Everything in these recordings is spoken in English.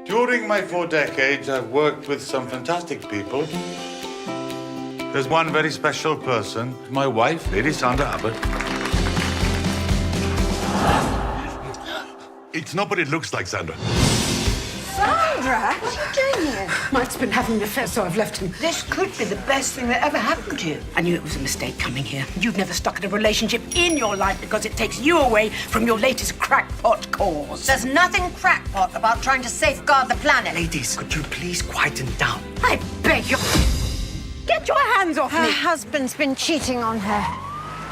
During my 4 decades, I've worked with some fantastic people. There's one very special person, my wife, Lady Sandra Abbott. It's not what it looks like, Sandra. Sandra, what are you doing here? Mike's been having an affair, so I've left him. This could be the best thing that ever happened to you. I knew it was a mistake coming here. You've never stuck at a relationship in your life because it takes you away from your latest crackpot cause. There's nothing crackpot about trying to safeguard the planet. Ladies, could you please quieten down? I beg you. Get your hands off Her me. husband's been cheating on her.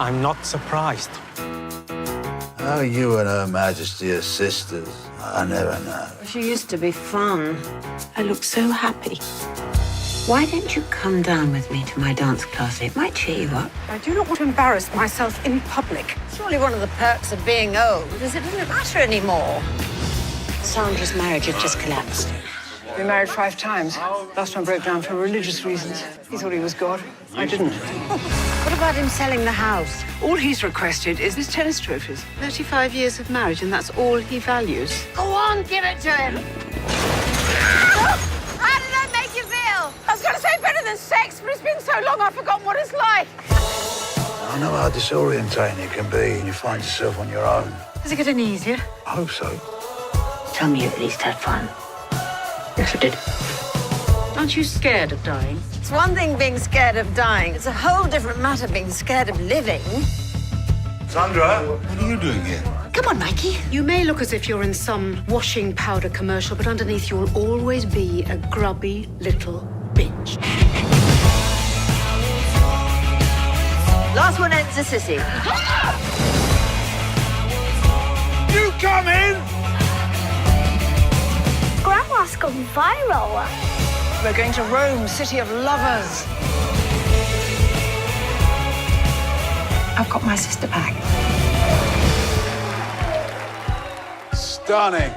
I'm not surprised. How you and Her Majesty are sisters, I never know. She used to be fun. I look so happy. Why don't you come down with me to my dance class? It might cheer you up. I do not want to embarrass myself in public. Surely one of the perks of being old is it doesn't matter anymore. Sandra's marriage had just collapsed. We married 5 times. Last one broke down for religious reasons. He thought he was God. I didn't. What about him selling the house? All he's requested is his tennis trophies. 35 years of marriage, and that's all he values. Go on, give it to him. How did that make you feel? I was going to say better than sex, but it's been so long I've forgotten what it's like. I know how disorientating it can be when you find yourself on your own. Is it getting easier? I hope so. Tell me you at least had fun. Yes, I did. Aren't you scared of dying? It's one thing being scared of dying. It's a whole different matter being scared of living. Sandra, what are you doing here? Come on, Mikey. You may look as if you're in some washing powder commercial, but underneath you'll always be a grubby little bitch. Last one ends a sissy. You come in! Grandma's gone viral. We're going to Rome, city of lovers. I've got my sister back. Stunning.